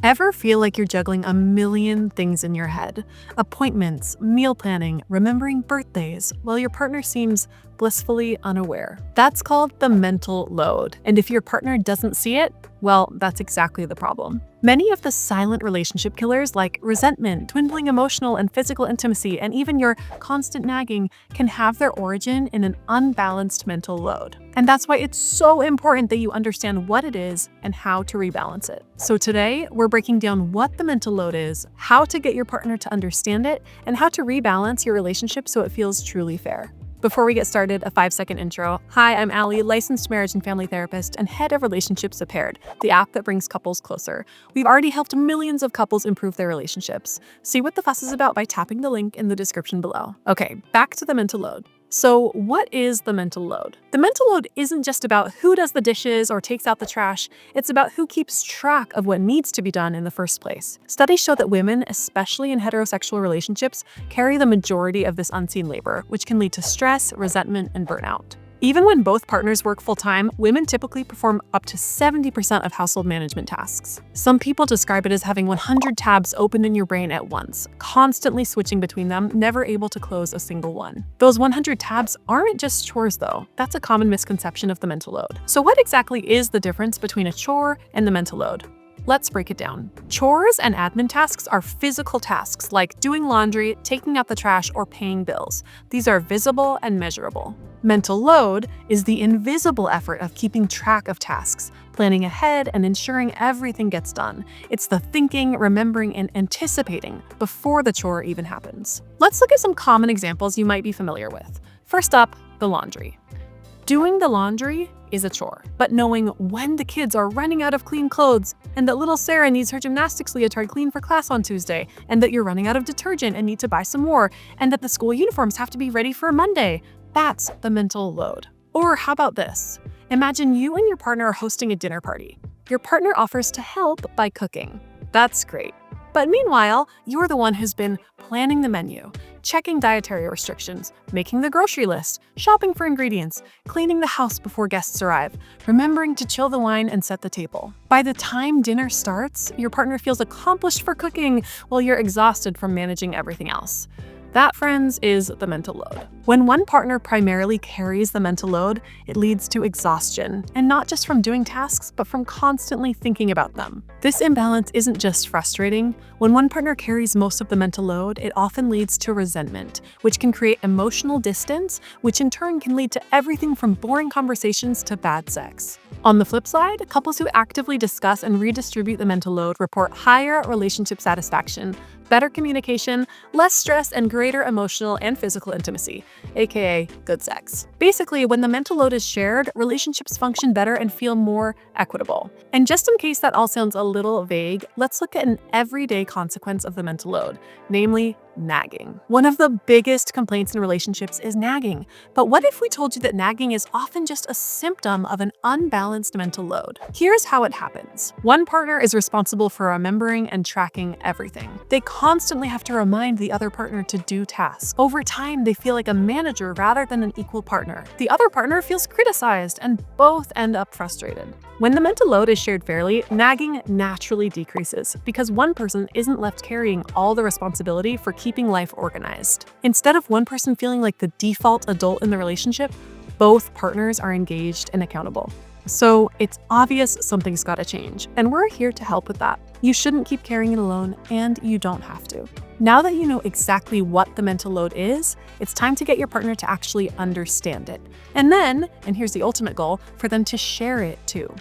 Ever feel like you're juggling a million things in your head? Appointments, meal planning, remembering birthdays, while your partner seems blissfully unaware. That's called the mental load. And if your partner doesn't see it, well, that's exactly the problem. Many of the silent relationship killers like resentment, dwindling emotional and physical intimacy, and even your constant nagging can have their origin in an unbalanced mental load. And that's why it's so important that you understand what it is and how to rebalance it. So today, we're breaking down what the mental load is, how to get your partner to understand it, and how to rebalance your relationship so it feels truly fair. Before we get started, a 5-second intro. Hi, I'm Allie, licensed marriage and family therapist and head of Relationships Paired, the app that brings couples closer. We've already helped millions of couples improve their relationships. See what the fuss is about by tapping the link in the description below. Okay, back to the mental load. So what is the mental load? The mental load isn't just about who does the dishes or takes out the trash. It's about who keeps track of what needs to be done in the first place. Studies show that women, especially in heterosexual relationships, carry the majority of this unseen labor, which can lead to stress, resentment, and burnout. Even when both partners work full-time, women typically perform up to 70% of household management tasks. Some people describe it as having 100 tabs open in your brain at once, constantly switching between them, never able to close a single one. Those 100 tabs aren't just chores though. That's a common misconception of the mental load. So what exactly is the difference between a chore and the mental load? Let's break it down. Chores and admin tasks are physical tasks like doing laundry, taking out the trash, or paying bills. These are visible and measurable. Mental load is the invisible effort of keeping track of tasks, planning ahead, and ensuring everything gets done. It's the thinking, remembering, and anticipating before the chore even happens. Let's look at some common examples you might be familiar with. First up, the laundry. Doing the laundry is a chore, but knowing when the kids are running out of clean clothes and that little Sarah needs her gymnastics leotard clean for class on Tuesday, and that you're running out of detergent and need to buy some more, and that the school uniforms have to be ready for Monday, that's the mental load. Or how about this? Imagine you and your partner are hosting a dinner party. Your partner offers to help by cooking. That's great. But meanwhile, you're the one who's been planning the menu, checking dietary restrictions, making the grocery list, shopping for ingredients, cleaning the house before guests arrive, remembering to chill the wine and set the table. By the time dinner starts, your partner feels accomplished for cooking while you're exhausted from managing everything else. That, friends, is the mental load. When one partner primarily carries the mental load, it leads to exhaustion, and not just from doing tasks, but from constantly thinking about them. This imbalance isn't just frustrating. When one partner carries most of the mental load, it often leads to resentment, which can create emotional distance, which in turn can lead to everything from boring conversations to bad sex. On the flip side, couples who actively discuss and redistribute the mental load report higher relationship satisfaction, better communication, less stress, and greater emotional and physical intimacy, aka good sex. Basically, when the mental load is shared, relationships function better and feel more equitable. And just in case that all sounds a little vague, let's look at an everyday consequence of the mental load, namely nagging. One of the biggest complaints in relationships is nagging. But what if we told you that nagging is often just a symptom of an unbalanced mental load? Here's how it happens. One partner is responsible for remembering and tracking everything. They constantly have to remind the other partner to do tasks. Over time, they feel like a manager rather than an equal partner. The other partner feels criticized, and both end up frustrated. When the mental load is shared fairly, nagging naturally decreases because one person isn't left carrying all the responsibility for keeping life organized. Instead of one person feeling like the default adult in the relationship, both partners are engaged and accountable. So it's obvious something's gotta change, and we're here to help with that. You shouldn't keep carrying it alone, and you don't have to. Now that you know exactly what the mental load is, it's time to get your partner to actually understand it. And then, and here's the ultimate goal, for them to share it too.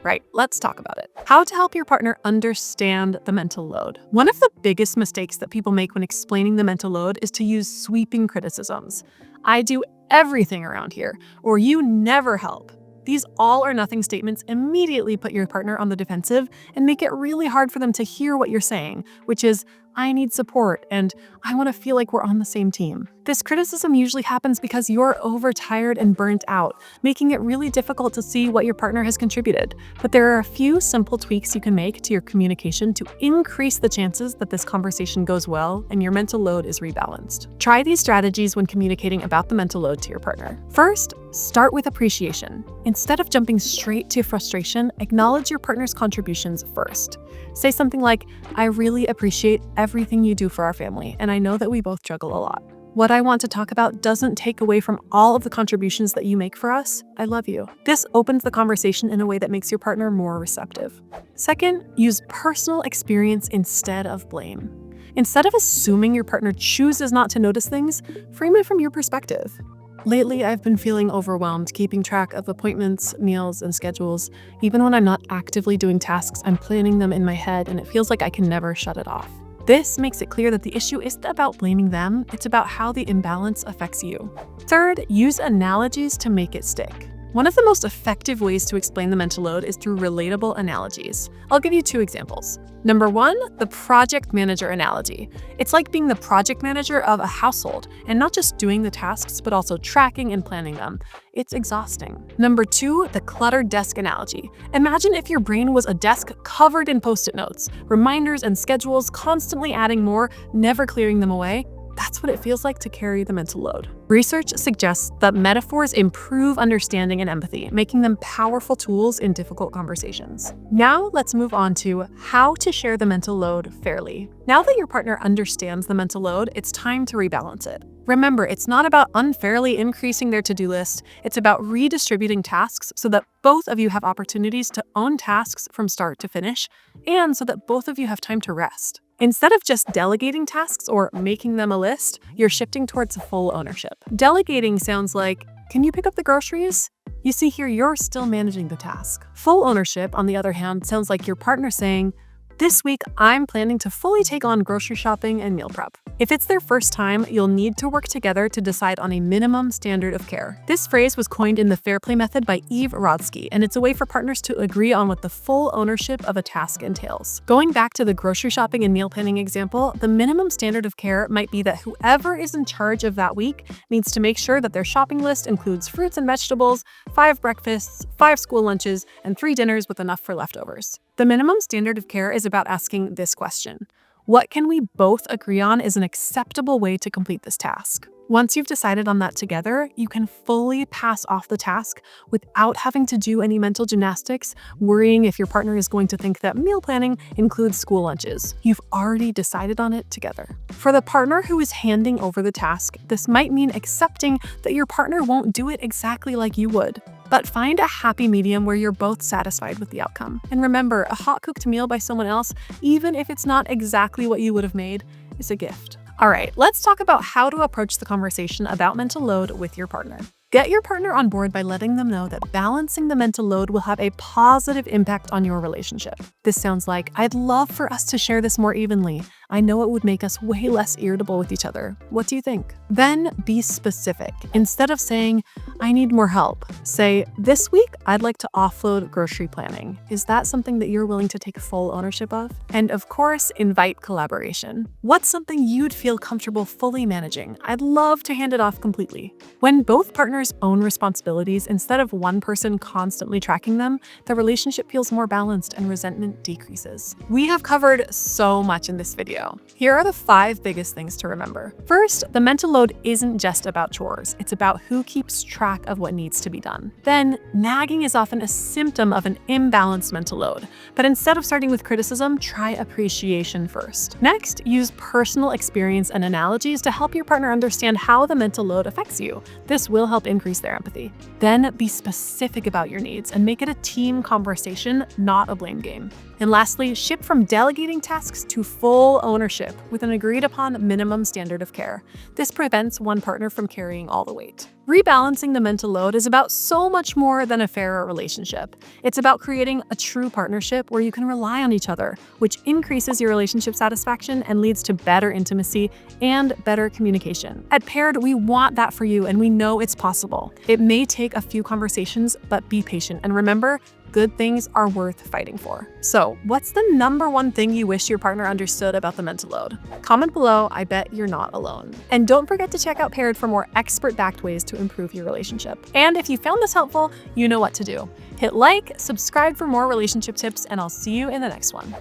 Right, let's talk about it. How to help your partner understand the mental load. One of the biggest mistakes that people make when explaining the mental load is to use sweeping criticisms. I do everything around here, or you never help. These all or nothing statements immediately put your partner on the defensive and make it really hard for them to hear what you're saying, which is, I need support, and I want to feel like we're on the same team. This criticism usually happens because you're overtired and burnt out, making it really difficult to see what your partner has contributed. But there are a few simple tweaks you can make to your communication to increase the chances that this conversation goes well and your mental load is rebalanced. Try these strategies when communicating about the mental load to your partner. First, start with appreciation. Instead of jumping straight to frustration, acknowledge your partner's contributions first. Say something like, I really appreciate everything you do for our family, and I know that we both juggle a lot. What I want to talk about doesn't take away from all of the contributions that you make for us. I love you. This opens the conversation in a way that makes your partner more receptive. Second, use personal experience instead of blame. Instead of assuming your partner chooses not to notice things, frame it from your perspective. Lately, I've been feeling overwhelmed keeping track of appointments, meals, and schedules. Even when I'm not actively doing tasks, I'm planning them in my head, and it feels like I can never shut it off. This makes it clear that the issue isn't about blaming them, it's about how the imbalance affects you. Third, use analogies to make it stick. One of the most effective ways to explain the mental load is through relatable analogies. I'll give you 2 examples. Number 1, the project manager analogy. It's like being the project manager of a household and not just doing the tasks, but also tracking and planning them. It's exhausting. Number 2, the cluttered desk analogy. Imagine if your brain was a desk covered in post-it notes, reminders and schedules, constantly adding more, never clearing them away. That's what it feels like to carry the mental load. Research suggests that metaphors improve understanding and empathy, making them powerful tools in difficult conversations. Now let's move on to how to share the mental load fairly. Now that your partner understands the mental load, it's time to rebalance it. Remember, it's not about unfairly increasing their to-do list, it's about redistributing tasks so that both of you have opportunities to own tasks from start to finish, and so that both of you have time to rest. Instead of just delegating tasks or making them a list, you're shifting towards full ownership. Delegating sounds like, can you pick up the groceries? You see here, you're still managing the task. Full ownership, on the other hand, sounds like your partner saying, this week, I'm planning to fully take on grocery shopping and meal prep. If it's their first time, you'll need to work together to decide on a minimum standard of care. This phrase was coined in the Fair Play method by Eve Rodsky, and it's a way for partners to agree on what the full ownership of a task entails. Going back to the grocery shopping and meal planning example, the minimum standard of care might be that whoever is in charge of that week needs to make sure that their shopping list includes fruits and vegetables, 5 breakfasts, 5 school lunches, and 3 dinners with enough for leftovers. The minimum standard of care is about asking this question: what can we both agree on is an acceptable way to complete this task? Once you've decided on that together, you can fully pass off the task without having to do any mental gymnastics, worrying if your partner is going to think that meal planning includes school lunches. You've already decided on it together. For the partner who is handing over the task, this might mean accepting that your partner won't do it exactly like you would. But find a happy medium where you're both satisfied with the outcome. And remember, a hot-cooked meal by someone else, even if it's not exactly what you would have made, is a gift. All right, let's talk about how to approach the conversation about mental load with your partner. Get your partner on board by letting them know that balancing the mental load will have a positive impact on your relationship. This sounds like, I'd love for us to share this more evenly. I know it would make us way less irritable with each other. What do you think? Then be specific. Instead of saying, I need more help, say, this week, I'd like to offload grocery planning. Is that something that you're willing to take full ownership of? And of course, invite collaboration. What's something you'd feel comfortable fully managing? I'd love to hand it off completely. When both partners own responsibilities instead of one person constantly tracking them, the relationship feels more balanced and resentment decreases. We have covered so much in this video. Here are the 5 biggest things to remember. First, the mental load isn't just about chores. It's about who keeps track of what needs to be done. Then, nagging is often a symptom of an imbalanced mental load. But instead of starting with criticism, try appreciation first. Next, use personal experience and analogies to help your partner understand how the mental load affects you. This will help increase their empathy. Then, be specific about your needs and make it a team conversation, not a blame game. And lastly, shift from delegating tasks to full ownership with an agreed upon minimum standard of care. This prevents one partner from carrying all the weight. Rebalancing the mental load is about so much more than a fairer relationship. It's about creating a true partnership where you can rely on each other, which increases your relationship satisfaction and leads to better intimacy and better communication. At Paired, we want that for you, and we know it's possible. It may take a few conversations, but be patient. And remember, good things are worth fighting for. So, what's the #1 thing you wish your partner understood about the mental load? Comment below, I bet you're not alone. And don't forget to check out Paired for more expert-backed ways to improve your relationship. And if you found this helpful, you know what to do. Hit like, subscribe for more relationship tips, and I'll see you in the next one.